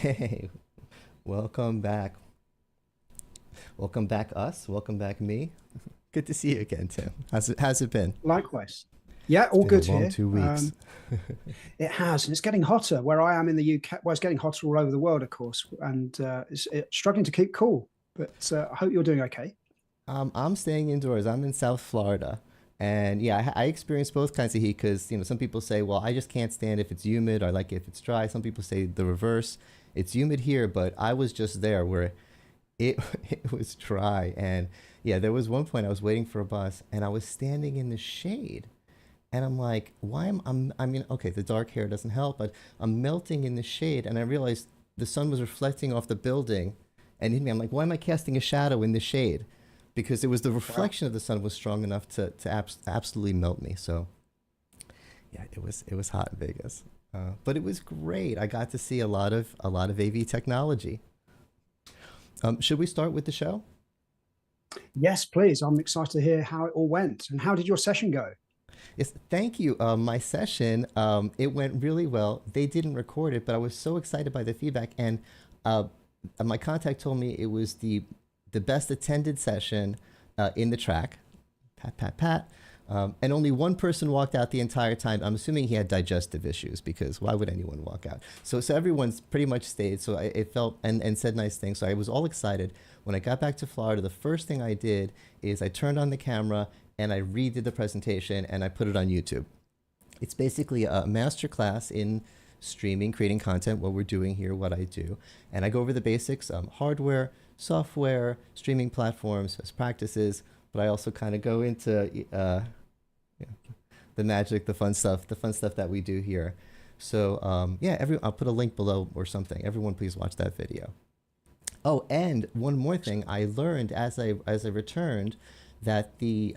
Hey, welcome back. Welcome back, us. Welcome back, me. Good to see you again, Tim. How's it been? Likewise. Yeah, It's all been a good long here. 2 weeks. It has, and it's getting hotter where I am in the UK. Well, it's getting hotter all over the world, of course, and it's struggling to keep cool. But I hope you're doing okay. I'm staying indoors. I'm in South Florida, and yeah, I experience both kinds of heat because some people say, well, I just can't stand if it's humid. I like it if it's dry. Some people say the reverse. It's humid here, but I was just there where it it was dry, and yeah, there was one point I was waiting for a bus, and I was standing in the shade. And I'm like, why am I mean, okay, the dark hair doesn't help, but I'm melting in the shade. And I realized the sun was reflecting off the building and in me. I'm like, why am I casting a shadow in the shade? Because it was the Wow. reflection of the sun was strong enough to absolutely melt me. So yeah, it was hot in Vegas, but it was great. I got to see a lot of AV technology. Should we start with the show? Yes, please. I'm excited to hear how it all went. And how did your session go? Yes, thank you. My session, it went really well. They didn't record it, but I was so excited by the feedback, and uh, my contact told me it was the best attended session in the track. Pat, pat, pat. And only one person walked out the entire time. I'm assuming he had digestive issues because why would anyone walk out? So everyone's pretty much stayed. So it felt and said nice things. So I was all excited. When I got back to Florida, the first thing I did is I turned on the camera and I redid the presentation and I put it on YouTube. It's basically a master class in streaming, creating content, what we're doing here, what I do. And I go over the basics, hardware, software, streaming platforms, best practices, but I also kind of go into yeah, the magic, the fun stuff that we do here. So yeah, I'll put a link below or something. Everyone, please watch that video. Oh, and one more thing, Excellent. I learned as I returned that the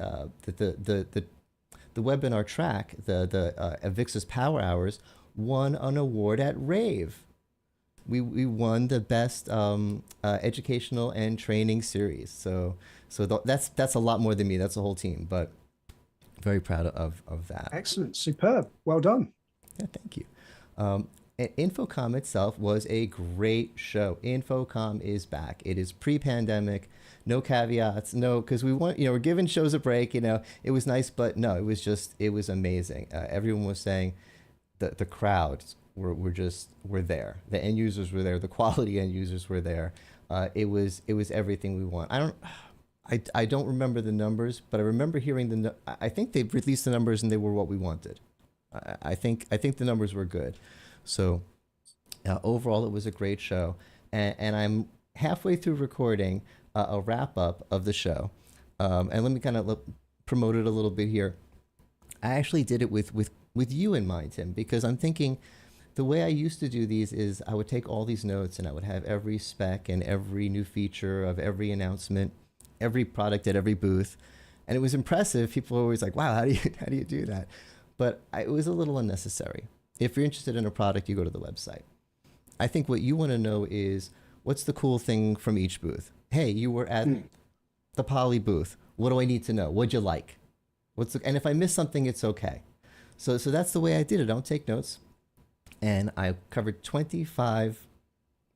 webinar track, the Avixa's Power Hours, won an award at Rave. We won the best educational and training series. That's a lot more than me. That's a whole team, but very proud of that. Excellent. Superb. Well done. Yeah, thank you. Um, InfoComm itself was a great show. InfoComm is back. It is pre-pandemic, no caveats, no, because we want, we're giving shows a break. It was nice, but no, it was amazing. Everyone was saying that the crowds were there. The end users were there. The quality end users were there. It was everything we want. I don't remember the numbers, but I remember hearing I think they released the numbers and they were what we wanted. I think the numbers were good. So overall, it was a great show, and I'm halfway through recording a wrap up of the show. And let me kind of promote it a little bit here. I actually did it with you in mind, Tim, because I'm thinking the way I used to do these is I would take all these notes and I would have every spec and every new feature of every announcement, every product at every booth, and it was impressive. People were always like, "Wow, how do you do that?" But it was a little unnecessary. If you're interested in a product, you go to the website. I think what you want to know is what's the cool thing from each booth. Hey, you were at Hmm. the Poly booth. What do I need to know? What'd you like? And if I miss something, it's okay. So that's the way I did it. I don't take notes, and I covered 25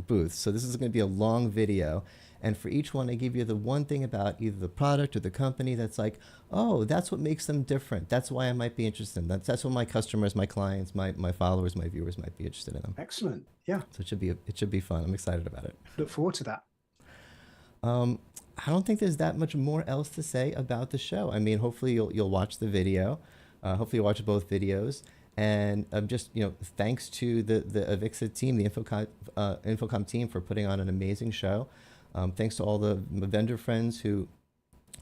booths. So this is going to be a long video. And for each one, I give you the one thing about either the product or the company that's like, oh, that's what makes them different. That's why I might be interested in them. That's what my customers, my clients, my followers, my viewers might be interested in them. Excellent. Yeah. So it should be fun. I'm excited about it. Look forward to that. Um, I don't think there's that much more else to say about the show. I mean, hopefully you'll watch the video. Hopefully you'll watch both videos. And just thanks to the Avixa team, the InfoComm team for putting on an amazing show. Thanks to all the vendor friends who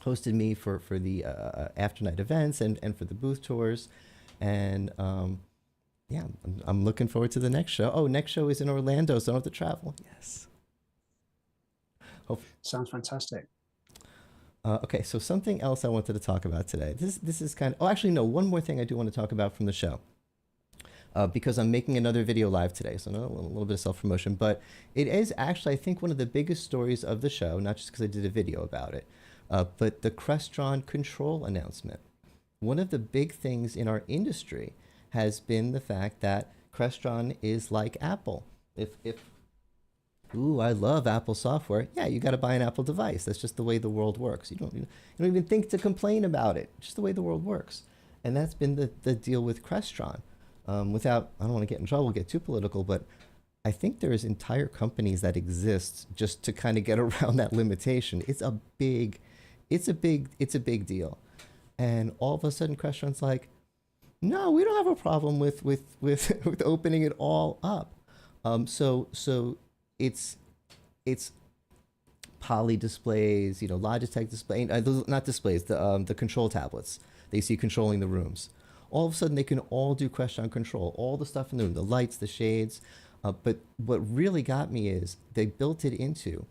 hosted me for the after night events and for the booth tours. And yeah, I'm looking forward to the next show. Oh, next show is in Orlando, so I don't have to travel. Yes. Hope, Sounds fantastic. okay, so something else I wanted to talk about today. This is kind of. Oh, actually, no. One more thing I do want to talk about from the show. Because I'm making another video live today, so a little bit of self promotion. But it is actually, I think, one of the biggest stories of the show, not just because I did a video about it, but the Crestron control announcement. One of the big things in our industry has been the fact that Crestron is like Apple. If Ooh, I love Apple software. Yeah, you got to buy an Apple device. That's just the way the world works. You don't even think to complain about it. Just the way the world works. And that's been the deal with Crestron. Without, I don't want to get in trouble, get too political, but I think there's entire companies that exist just to kind of get around that limitation. It's a big deal. And all of a sudden, Crestron's like, no, we don't have a problem with opening it all up. So it's it's poly displays, Logitech display, not displays, the control tablets. They see controlling the rooms. All of a sudden, they can all do question control, all the stuff in the room, the lights, the shades. But what really got me is they built it into,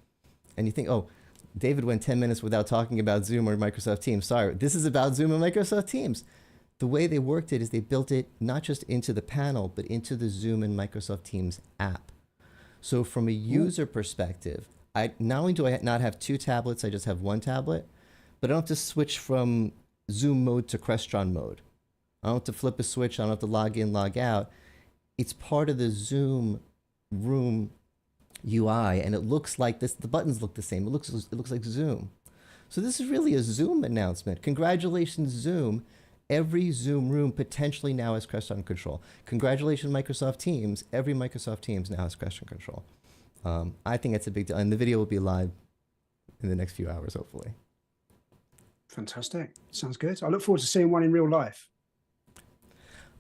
and you think, oh, David went 10 minutes without talking about Zoom or Microsoft Teams. Sorry, this is about Zoom and Microsoft Teams. The way they worked it is they built it not just into the panel, but into the Zoom and Microsoft Teams app. So from a user perspective, I not only do I not have two tablets, I just have one tablet, but I don't have to switch from Zoom mode to Crestron mode. I don't have to flip a switch. I don't have to log in, log out. It's part of the Zoom room UI, and it looks like this. The buttons look the same. It looks like Zoom. So this is really a Zoom announcement. Congratulations, Zoom. Every Zoom room potentially now has Crestron control. Congratulations, Microsoft Teams. Every Microsoft Teams now has Crestron control. I think it's a big deal, and the video will be live in the next few hours, hopefully. Fantastic. Sounds good. I look forward to seeing one in real life.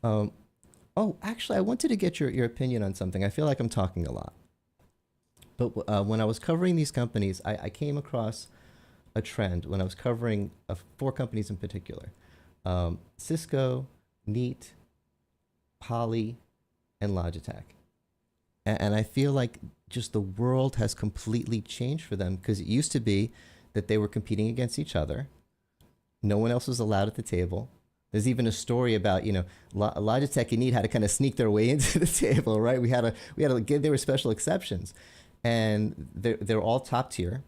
Oh, actually, I wanted to get your opinion on something. I feel like I'm talking a lot. But when I was covering these companies, I came across a trend when I was covering four companies in particular. Cisco, Neat, Poly, and Logitech. And I feel like just the world has completely changed for them, because it used to be that they were competing against each other. No one else was allowed at the table. There's even a story about, Logitech and Neat had to kind of sneak their way into the table, right? We had to give, there were special exceptions. And they're all top tier.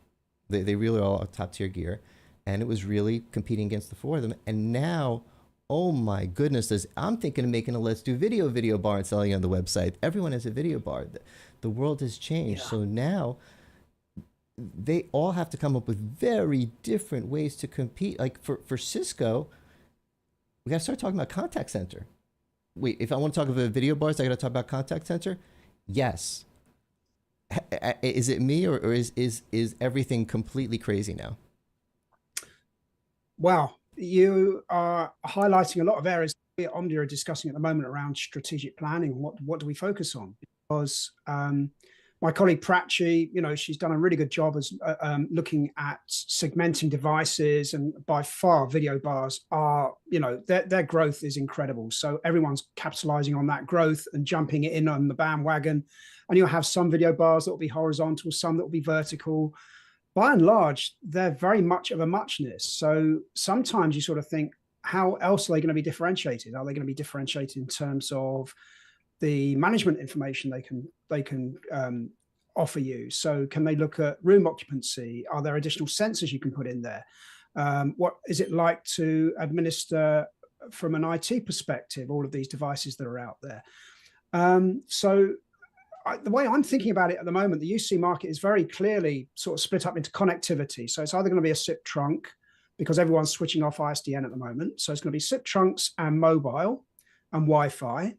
They really are all top tier gear. And it was really competing against the four of them. And now, oh my goodness, I'm thinking of making a Let's Do video bar and selling it on the website. Everyone has a video bar. The world has changed. Yeah. So now they all have to come up with very different ways to compete. Like for Cisco, we got to start talking about contact center. Wait, if I want to talk about video bars, I got to talk about contact center? Yes. Is it me, or is everything completely crazy now? Wow, you are highlighting a lot of areas that Omdia are discussing at the moment around strategic planning. What do we focus on? Because my colleague Prachi, she's done a really good job as looking at segmenting devices, and by far video bars are, their growth is incredible. So everyone's capitalizing on that growth and jumping in on the bandwagon. And you'll have some video bars that will be horizontal, some that will be vertical. By and large, they're very much of a muchness. So sometimes you sort of think, how else are they going to be differentiated? Are they going to be differentiated in terms of the management information they can offer you? So can they look at room occupancy? Are there additional sensors you can put in there? What is it like to administer from an IT perspective all of these devices that are out there? The way I'm thinking about it at the moment, the UC market is very clearly sort of split up into connectivity. So it's either going to be a SIP trunk, because everyone's switching off ISDN at the moment. So it's going to be SIP trunks and mobile and Wi-Fi.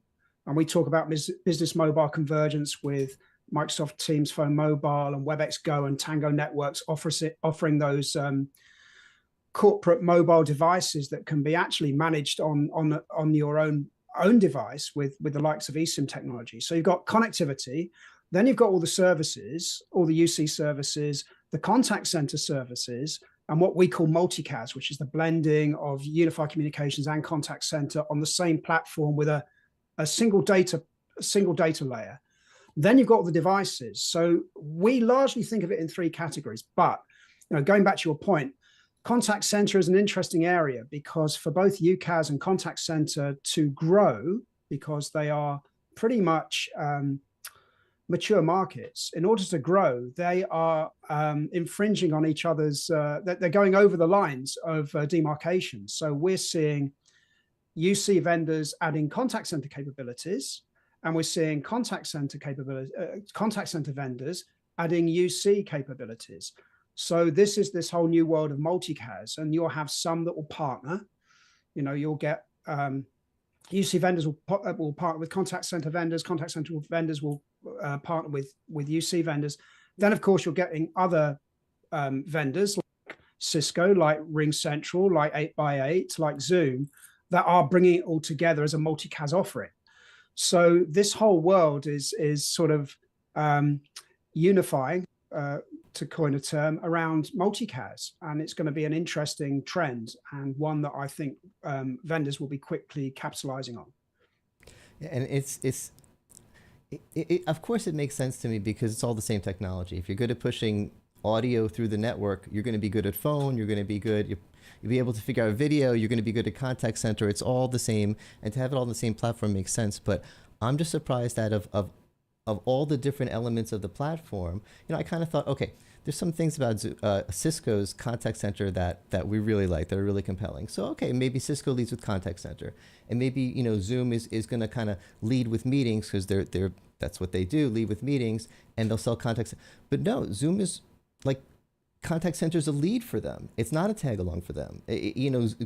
And we talk about business mobile convergence with Microsoft Teams Phone Mobile and WebEx Go and Tango Networks offering those corporate mobile devices that can be actually managed on your own device with the likes of eSIM technology. So you've got connectivity, then you've got all the services, all the UC services, the contact center services, and what we call multicast, which is the blending of unified communications and contact center on the same platform with a single data layer. Then you've got all the devices. So we largely think of it in three categories. But going back to your point, contact center is an interesting area, because for both UCaaS and contact center to grow, because they are pretty much mature markets, in order to grow, they are infringing on each other's, they're going over the lines of demarcation. So we're seeing UC vendors adding contact center capabilities, and we're seeing contact center vendors adding UC capabilities. So this is this whole new world of multicast, and you'll have some that will partner. You'll get UC vendors will partner with contact center vendors. Contact center vendors will partner with UC vendors. Then, of course, you're getting other vendors like Cisco, like RingCentral, like 8x8, like Zoom, that are bringing it all together as a multicast offering. So this whole world is sort of unifying, to coin a term, around multicast, and it's going to be an interesting trend, and one that I think vendors will be quickly capitalizing on. And of course it makes sense to me because it's all the same technology. If you're good at pushing audio through the network, you're going to be good at phone. You're going to be good. You'll be able to figure out video. You're going to be good at contact center. It's all the same, and to have it all on the same platform makes sense. But I'm just surprised that of all the different elements of the platform, I kind of thought, okay, there's some things about Cisco's contact center that we really like, that are really compelling. So, okay, maybe Cisco leads with contact center, and maybe Zoom is going to kind of lead with meetings because that's what they do, lead with meetings, and they'll sell contact. But no, Zoom is like, contact center is a lead for them. It's not a tag along for them.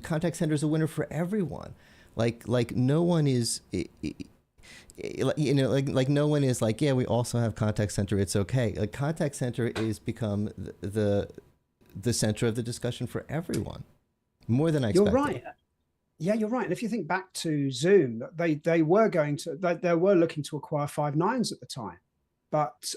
Contact center is a winner for everyone. Like no one is. Like no one is like, yeah, we also have contact center, it's okay. Like, contact center is become the center of the discussion for everyone, more than I expected. You're right. Yeah, you're right. And if you think back to Zoom, they were looking to acquire Five9 at the time, but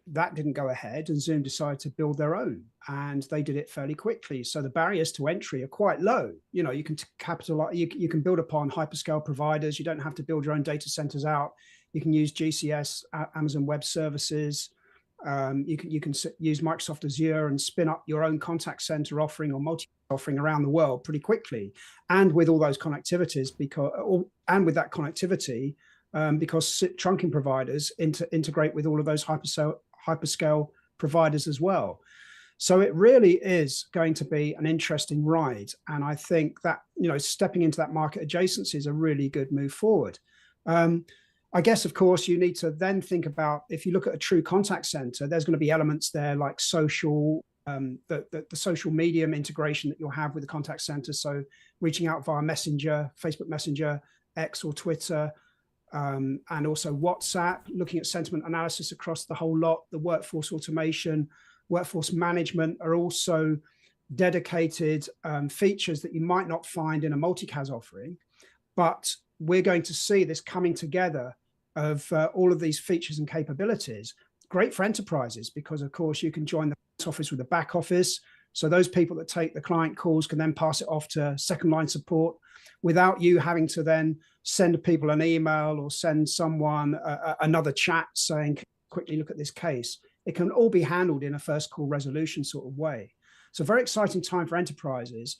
that didn't go ahead, and Zoom decided to build their own, and they did it fairly quickly. So the barriers to entry are quite low. You can capitalize, you can build upon hyperscale providers. You don't have to build your own data centers out. You can use GCS, Amazon Web Services. You can use Microsoft Azure and spin up your own contact center offering or multi offering around the world pretty quickly. And with all those connectivities, because trunking providers integrate with all of those hyperscale providers as well. So it really is going to be an interesting ride. And I think that, stepping into that market adjacency is a really good move forward. I guess, of course, you need to then think about, if you look at a true contact center, there's going to be elements there like social, the social medium integration that you'll have with the contact center. So reaching out via Messenger, Facebook Messenger, X or Twitter, and also WhatsApp, looking at sentiment analysis across the whole lot. The workforce automation, workforce management are also dedicated features that you might not find in a multicast offering, but we're going to see this coming together of all of these features and capabilities. Great for enterprises because, of course, you can join the front office with the back office. So those people that take the client calls can then pass it off to second line support without you having to then send people an email or send someone another chat saying, quickly look at this case. It can all be handled in a first call resolution sort of way. So very exciting time for enterprises.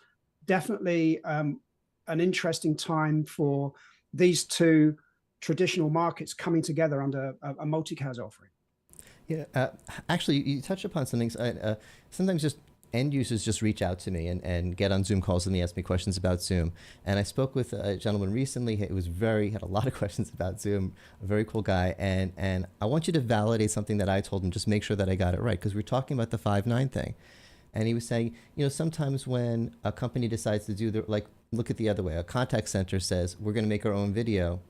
Definitely an interesting time for these two traditional markets coming together under a multicast offering. Yeah, actually, you touched upon some things. Sometimes just end users just reach out to me and get on Zoom calls with me, ask me questions about Zoom. And I spoke with a gentleman recently. He had a lot of questions about Zoom, a very cool guy. And I want you to validate something that I told him, just make sure that I got it right. Because we're talking about the Five9 thing. And he was saying, sometimes when a company decides to do look at the other way, a contact center says, we're going to make our own video.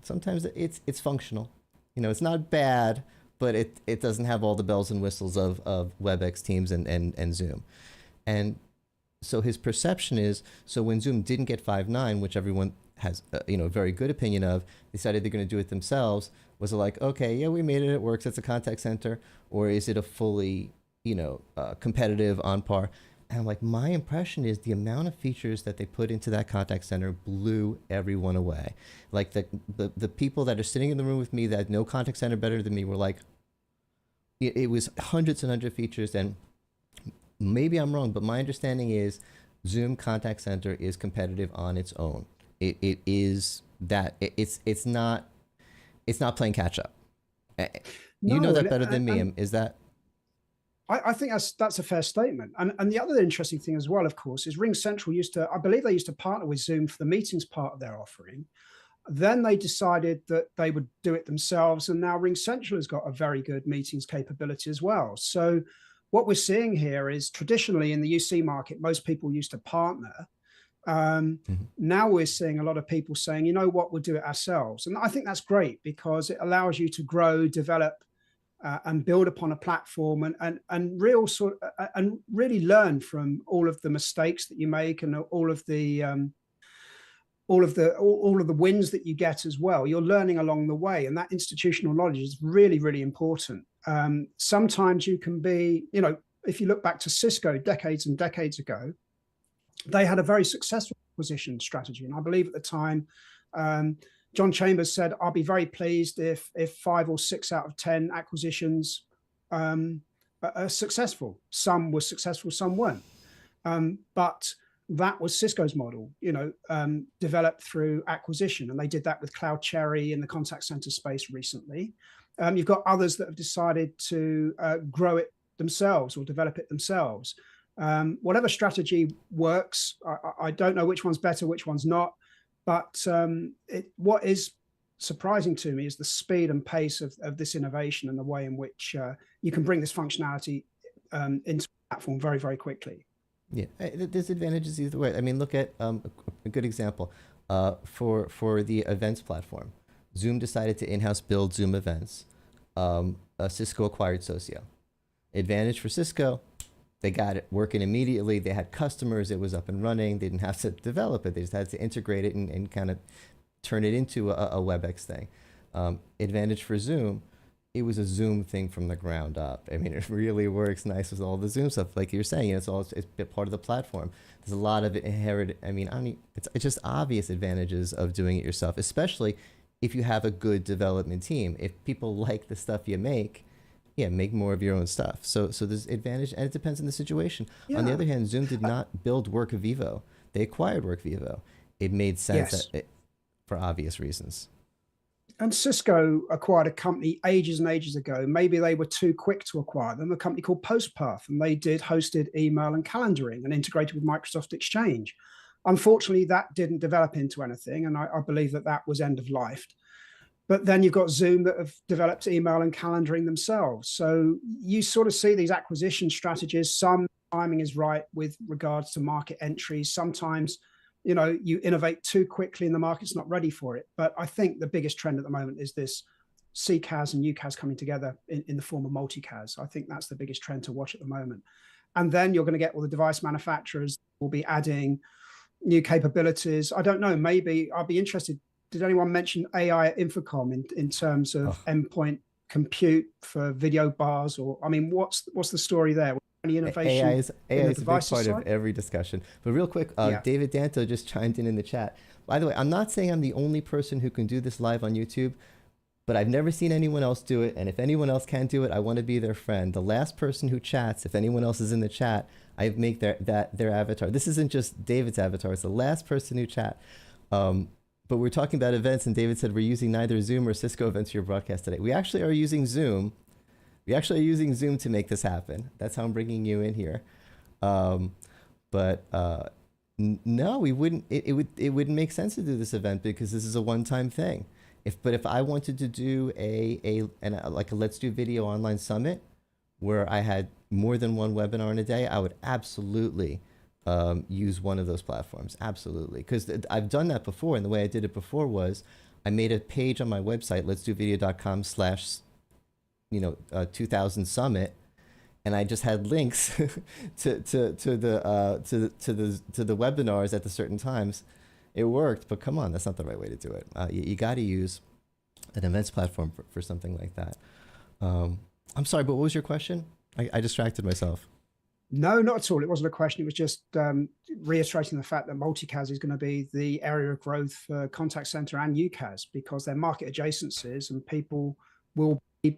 Sometimes it's functional. It's not bad, but it doesn't have all the bells and whistles of WebEx, Teams, and Zoom. And so his perception is, so when Zoom didn't get Five9, which everyone has a very good opinion of, decided they're going to do it themselves, was it like, okay, yeah, we made it, it works, it's a contact center, or is it a fully competitive on par? And I'm like, my impression is the amount of features that they put into that contact center blew everyone away. Like the people that are sitting in the room with me that know contact center better than me were like, it was hundreds and hundreds of features. And maybe I'm wrong, but my understanding is Zoom Contact Center is competitive on its own. It is that it's not playing catch up. You know that better than me. Is that? I think that's a fair statement. And the other interesting thing as well, of course, is RingCentral I believe they used to partner with Zoom for the meetings part of their offering. Then they decided that they would do it themselves. And now RingCentral has got a very good meetings capability as well. So what we're seeing here is traditionally in the UC market, most people used to partner. Now we're seeing a lot of people saying, you know what, we'll do it ourselves. And I think that's great because it allows you to grow, develop, and build upon a platform and really learn from all of the mistakes that you make and all of the wins that you get as well. You're learning along the way, and that institutional knowledge is really, really important. Sometimes you can be, if you look back to Cisco decades and decades ago, they had a very successful acquisition strategy. And I believe at the time, John Chambers said, I'll be very pleased if 5 or 6 out of 10 acquisitions are successful. Some were successful, some weren't. But that was Cisco's model, developed through acquisition. And they did that with Cloud Cherry in the contact center space recently. You've got others that have decided to grow it themselves or develop it themselves. Whatever strategy works, I don't know which one's better, which one's not. But what is surprising to me is the speed and pace of this innovation and the way in which you can bring this functionality into the platform very, very quickly. Yeah, there's advantages either way. I mean, look at a good example for the events platform. Zoom decided to in-house build Zoom events. Cisco acquired Socio. Advantage for Cisco, they got it working immediately. They had customers. It was up and running. They didn't have to develop it. They just had to integrate it and kind of turn it into a WebEx thing. Advantage for Zoom, it was a Zoom thing from the ground up. I mean, it really works nice with all the Zoom stuff. Like you're saying, it's part of the platform. There's a lot of it inherited. I mean, it's just obvious advantages of doing it yourself, especially if you have a good development team. If people like the stuff you make, make more of your own stuff. So there's advantage, and it depends on the situation. Yeah. On the other hand, Zoom did not build WorkVivo. They acquired WorkVivo. It made sense for obvious reasons. And Cisco acquired a company ages and ages ago. Maybe they were too quick to acquire them, a company called Postpath, and they did hosted email and calendaring and integrated with Microsoft Exchange. Unfortunately, that didn't develop into anything, and I believe that was end of life. But then you've got Zoom that have developed email and calendaring themselves. So you sort of see these acquisition strategies. Some timing is right with regards to market entries. Sometimes, you innovate too quickly and the market's not ready for it. But I think the biggest trend at the moment is this CCaaS and UCaaS coming together in the form of multicaaS. I think that's the biggest trend to watch at the moment. And then you're going to get all the device manufacturers will be adding new capabilities. I don't know, maybe I'll be interested. Did anyone mention AI at InfoComm in terms of endpoint compute for video bars? Or, I mean, what's the story there? Any innovation? AI is a big part of every discussion. But real quick, David Danto just chimed in the chat. By the way, I'm not saying I'm the only person who can do this live on YouTube, but I've never seen anyone else do it. And if anyone else can do it, I want to be their friend. The last person who chats, if anyone else is in the chat, I make their avatar. This isn't just David's avatar. It's the last person who chat. But we're talking about events, and David said we're using neither Zoom or Cisco events for your broadcast today. We actually are using Zoom. We actually are using Zoom to make this happen. That's how I'm bringing you in here. No, we wouldn't. It wouldn't make sense to do this event because this is a one-time thing. But if I wanted to do a Let's Do Video online summit where I had more than one webinar in a day, I would absolutely use one of those platforms. Absolutely. Because I've done that before. And the way I did it before was I made a page on my website, letsdovideo.com/2000 summit. And I just had links to the webinars at the certain times. It worked, but come on, that's not the right way to do it. You got to use an events platform for something like that. I'm sorry, but what was your question? I distracted myself. No, not at all. It wasn't a question. It was just reiterating the fact that multicaaS is going to be the area of growth for contact center and UCaaS because they're market adjacencies and people will be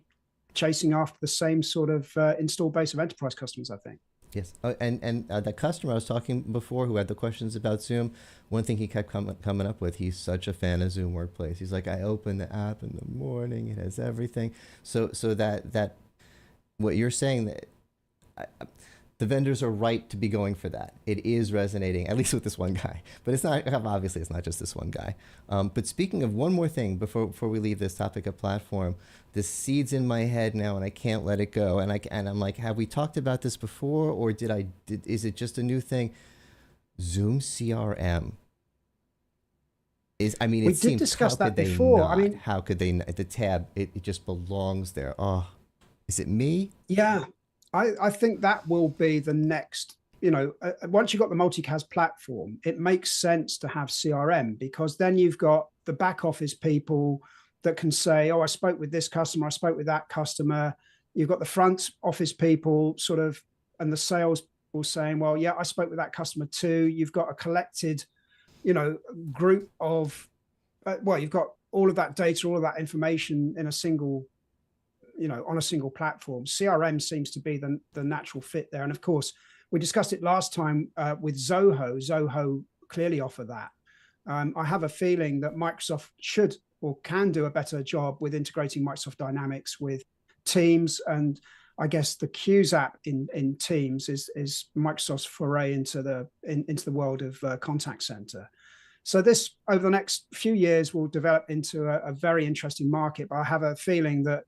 chasing after the same sort of install base of enterprise customers, I think. Yes. And the customer I was talking before who had the questions about Zoom, one thing he kept coming up with, he's such a fan of Zoom Workplace. He's like, I open the app in the morning. It has everything. So that what you're saying, that the vendors are right to be going for that. It is resonating, at least with this one guy. But it's not, obviously, it's not just this one guy. But speaking of one more thing before we leave this topic of platform, this seeds in my head now and I can't let it go. And I'm like, have we talked about this before, or is it just a new thing? Zoom CRM. I mean, We it did seems, discuss how that could they before. not? I mean, How could they not? The tab, it just belongs there. Oh, is it me? yeah, I think that will be the next, once you've got the multicast platform, it makes sense to have CRM, because then you've got the back office people that can say, oh, I spoke with this customer, I spoke with that customer. You've got the front office people sort of, and the sales people saying, well, yeah, I spoke with that customer too. You've got a collected, group of, you've got all of that data, all of that information in a single, on a single platform. CRM seems to be the natural fit there. And of course, we discussed it last time with Zoho. Zoho clearly offer that. I have a feeling that Microsoft should or can do a better job with integrating Microsoft Dynamics with Teams. And I guess the Qs app in Teams is Microsoft's foray into the world of contact center. So this, over the next few years, will develop into a very interesting market. But I have a feeling that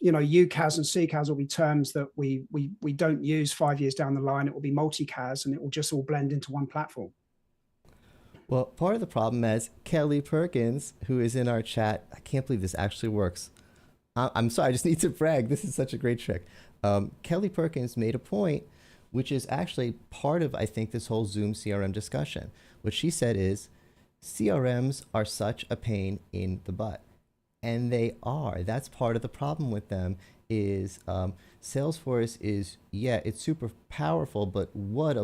UCAS and CCAS will be terms that we don't use 5 years down the line. It will be multicas, and it will just all blend into one platform. Well, part of the problem is Kelly Perkins, who is in our chat. I can't believe this actually works. I'm sorry, I just need to brag. This is such a great trick. Kelly Perkins made a point, which is actually part of, I think, this whole Zoom CRM discussion. What she said is, CRMs are such a pain in the butt. And they are. That's part of the problem with them is Salesforce is, yeah, it's super powerful, but what a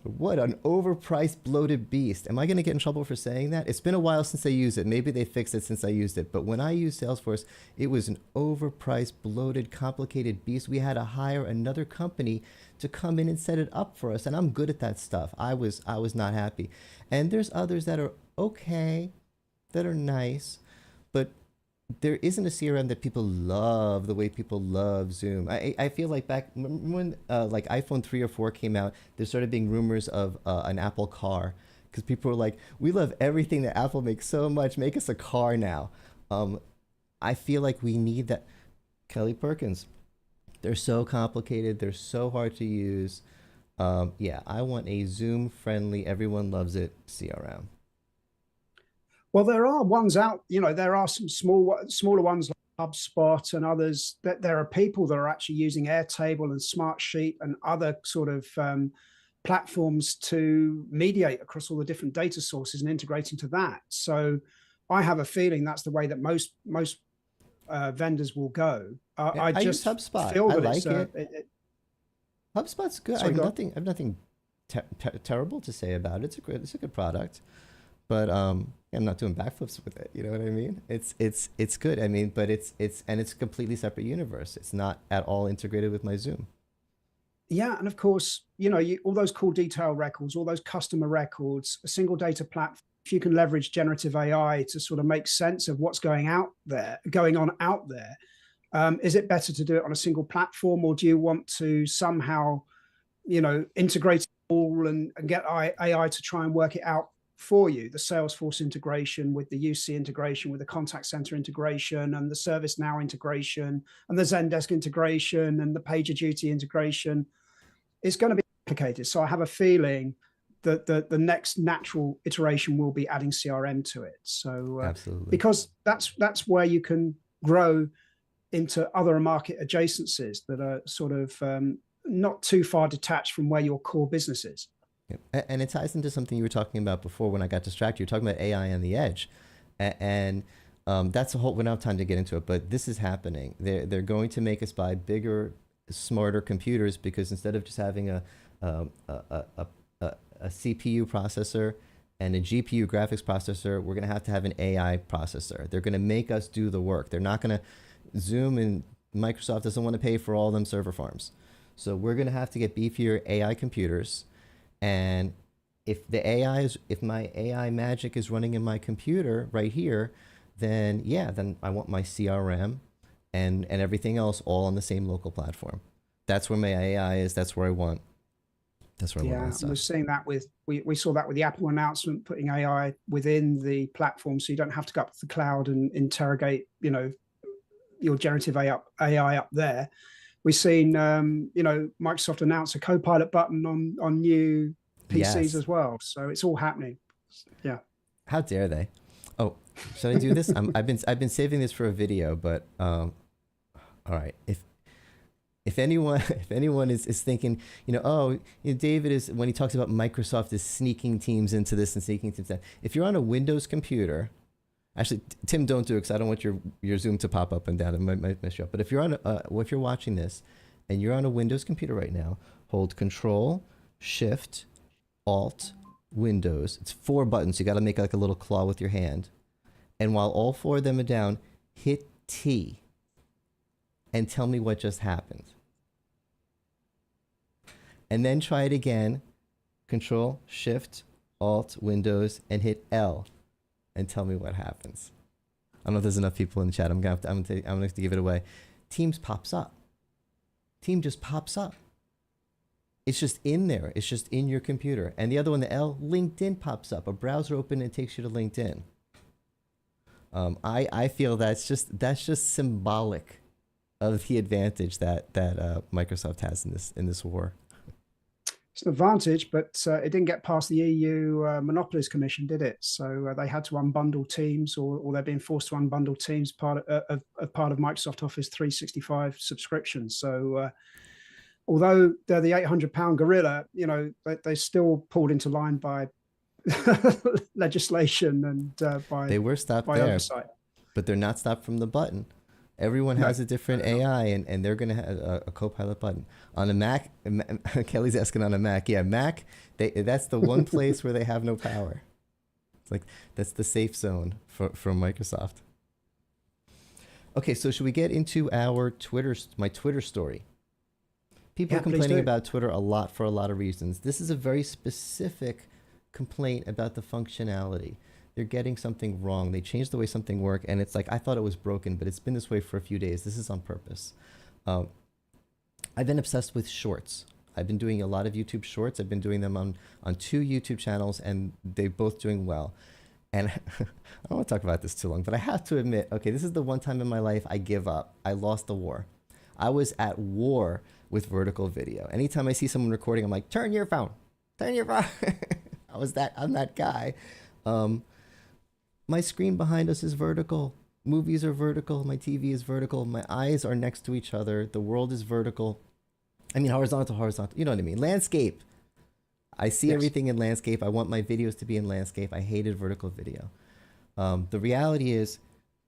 what an overpriced, bloated beast. Am I going to get in trouble for saying that? It's been a while since I used it. Maybe they fixed it since I used it. But when I used Salesforce, it was an overpriced, bloated, complicated beast. We had to hire another company to come in and set it up for us. And I'm good at that stuff. I was not happy. And there's others that are okay, that are nice, but there isn't a CRM that people love the way people love Zoom. I feel like back when like iPhone 3 or 4 came out, there started being rumors of an Apple car, because people were like, we love everything that Apple makes so much, make us a car now. I feel like we need that. Kelly Perkins, they're so complicated, they're so hard to use. Yeah, I want a Zoom friendly, everyone loves it CRM. Well, there are ones out, there are some smaller ones like HubSpot and others. That there are people that are actually using Airtable and Smartsheet and other sort of platforms to mediate across all the different data sources and integrating to that. So I have a feeling that's the way that most vendors will go. Yeah, I use just HubSpot. feel I that like it. HubSpot's good. I Sorry, have go on. nothing terrible to say about it. It's a good product. But I'm not doing backflips with it. You know what I mean? It's good. I mean, but it's a completely separate universe. It's not at all integrated with my Zoom. Yeah, and of course, all those call detail records, all those customer records, a single data platform. If you can leverage generative AI to sort of make sense of what's going on out there, is it better to do it on a single platform, or do you want to somehow, integrate it all and get AI to try and work it out for you? The Salesforce integration with the UC integration, with the contact center integration, and the ServiceNow integration, and the Zendesk integration, and the PagerDuty integration is going to be complicated. So I have a feeling that the next natural iteration will be adding CRM to it. So Absolutely. because that's where you can grow into other market adjacencies that are sort of not too far detached from where your core business is. Yeah. And it ties into something you were talking about before when I got distracted. You're talking about AI on the edge. And that's a whole, we don't have time to get into it, but this is happening. They're going to make us buy bigger, smarter computers, because instead of just having a CPU processor and a GPU graphics processor, we're going to have an AI processor. They're going to make us do the work. They're not going to, Zoom and Microsoft doesn't want to pay for all them server farms. So we're going to have to get beefier AI computers. And if my AI magic is running in my computer right here, then yeah, then I want my CRM and everything else all on the same local platform. That's where my AI is. That's where I want. That's where I want all Yeah, that and we're stuff. seeing that with we saw that with the Apple announcement, putting AI within the platform, so you don't have to go up to the cloud and interrogate, your generative AI up there. We've seen, Microsoft announce a Copilot button on new PCs Yes. as well. So it's all happening. Yeah. How dare they? Oh, should I do this? I've been saving this for a video, but all right. If anyone if anyone is thinking, David is, when he talks about Microsoft is sneaking teams into this and sneaking teams that, if you're on a Windows computer, actually, Tim, don't do it because I don't want your Zoom to pop up and down. It might mess you up. But if you're if you're watching this and you're on a Windows computer right now, hold Control, Shift, Alt, Windows. It's 4 buttons. You got to make like a little claw with your hand. And while all 4 of them are down, hit T and tell me what just happened. And then try it again. Control, Shift, Alt, Windows, and hit L and tell me what happens. I don't know if there's enough people in the chat. I'm gonna have to give it away. Teams pops up. Team just pops up. It's just in there. It's just in your computer. And the other one, the L, LinkedIn pops up. A browser open and takes you to LinkedIn. I feel that's just symbolic of the advantage that Microsoft has in this war. It's an advantage, but it didn't get past the EU Monopolies Commission, did it? So they had to unbundle Teams, or they're being forced to unbundle Teams part of Microsoft Office 365 subscriptions. So although they're the £800 gorilla, they still pulled into line by legislation and by they were stopped by there, oversight. but they're not stopped from the button. Everyone has a different AI, and they're going to have a Copilot button. On a Mac, Kelly's asking on a Mac. Yeah, Mac, that's the one place where they have no power. It's like, that's the safe zone from Microsoft. Okay, so should we get into my Twitter story? People are complaining about Twitter a lot for a lot of reasons. This is a very specific complaint about the functionality. They're getting something wrong. They changed the way something worked, and it's like, I thought it was broken, but it's been this way for a few days. This is on purpose. I've been obsessed with shorts. I've been doing a lot of YouTube shorts. I've been doing them on 2 YouTube channels, and they're both doing well. And I don't want to talk about this too long, but I have to admit, okay, this is the one time in my life I give up. I lost the war. I was at war with vertical video. Anytime I see someone recording, I'm like, turn your phone. I'm that guy. My screen behind us is vertical. Movies are vertical. My TV is vertical. My eyes are next to each other. The world is vertical. I mean, horizontal. You know what I mean? Landscape. I see everything in landscape. I want my videos to be in landscape. I hated vertical video. The reality is,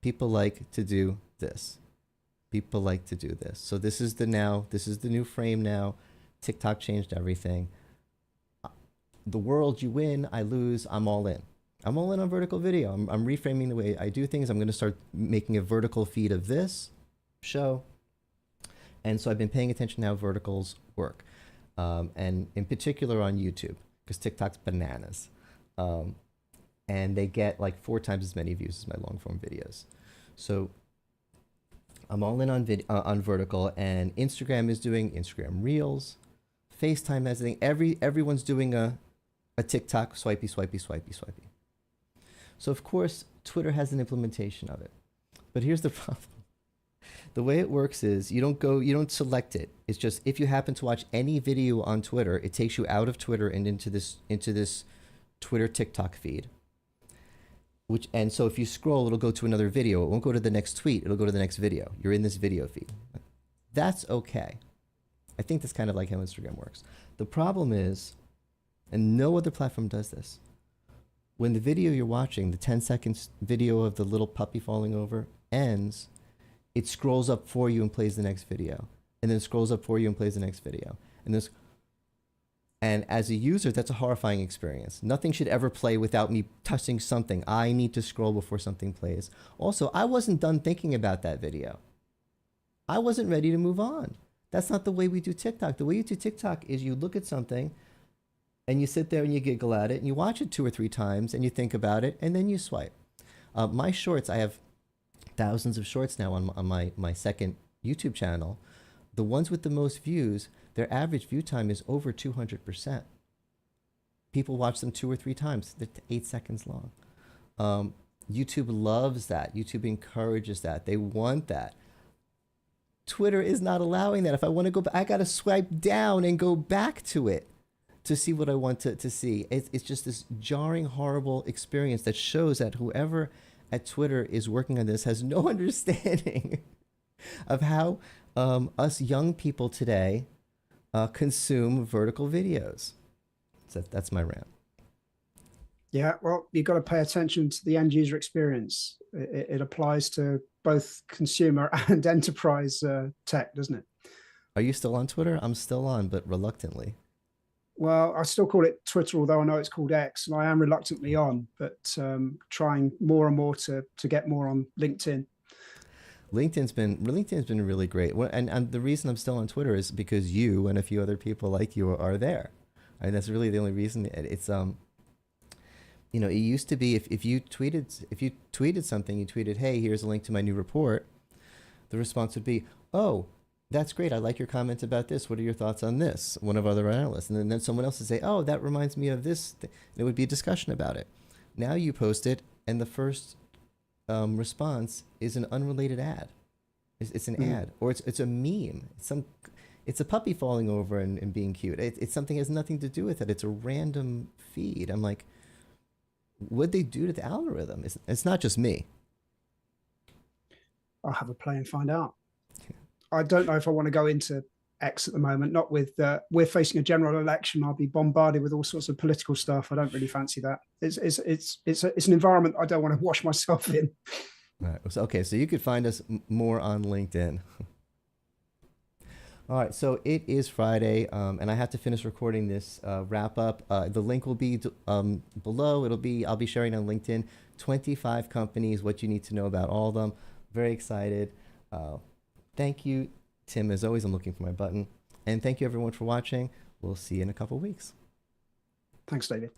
people like to do this. People like to do this. So this is the new frame now. TikTok changed everything. The world, you win, I lose, I'm all in. I'm all in on vertical video. I'm reframing the way I do things. I'm going to start making a vertical feed of this show. And so I've been paying attention to how verticals work. And in particular on YouTube, because TikTok's bananas. And they get like 4 times as many views as my long form videos. So I'm all in on vertical, and Instagram is doing Instagram Reels, FaceTime has a thing. Everyone's doing a TikTok swipey. So of course, Twitter has an implementation of it. But here's the problem. The way it works is you don't select it. It's just, if you happen to watch any video on Twitter, it takes you out of Twitter and into this Twitter TikTok feed. And so if you scroll, it'll go to another video. It won't go to the next tweet. It'll go to the next video. You're in this video feed. That's okay. I think that's kind of like how Instagram works. The problem is, and no other platform does this, when the video you're watching, the 10-second video of the little puppy falling over, ends, it scrolls up for you and plays the next video. And then scrolls up for you and plays the next video. And as a user, that's a horrifying experience. Nothing should ever play without me touching something. I need to scroll before something plays. Also, I wasn't done thinking about that video. I wasn't ready to move on. That's not the way we do TikTok. The way you do TikTok is you look at something and you sit there and you giggle at it and you watch it 2 or 3 times and you think about it and then you swipe. My shorts, I have thousands of shorts now on my second YouTube channel, the ones with the most views, their average view time is over 200%. People watch them 2 or 3 times. They're 8 seconds long. YouTube loves that. YouTube encourages that. They want that. Twitter is not allowing that. If I want to go back, I got to swipe down and go back to it to see what I want to see. It's just this jarring, horrible experience that shows that whoever at Twitter is working on this has no understanding of how us young people today consume vertical videos. So that's my rant. Yeah, well, you've got to pay attention to the end user experience. It applies to both consumer and enterprise tech, doesn't it? Are you still on Twitter? I'm still on, but reluctantly. Well, I still call it Twitter, although I know it's called X, and I am reluctantly on, but trying more and more to get more on LinkedIn. LinkedIn's been really great. And the reason I'm still on Twitter is because you and a few other people like you are there. I mean, that's really the only reason. It's you know, it used to be if you tweeted something, you tweeted, "Hey, here's a link to my new report." The response would be, "Oh, that's great. I like your comment about this. What are your thoughts on this?" One of other analysts, and then someone else would say, "Oh, that reminds me of this." There would be a discussion about it. Now you post it, and the first response is an unrelated ad. It's an ad, or it's a meme. It's a puppy falling over and being cute. It's something that has nothing to do with it. It's a random feed. I'm like, what'd they do to the algorithm? It's not just me. I'll have a play and find out. I don't know if I want to go into X at the moment. Not with we're facing a general election. I'll be bombarded with all sorts of political stuff. I don't really fancy that. It's an environment I don't want to wash myself in. Right. Okay, so you could find us more on LinkedIn. All right, so it is Friday, and I have to finish recording this wrap up. The link will be below. I'll be sharing on LinkedIn 25 companies, what you need to know about all of them. Very excited. Thank you, Tim. As always, I'm looking for my button. And thank you, everyone, for watching. We'll see you in a couple weeks. Thanks, David.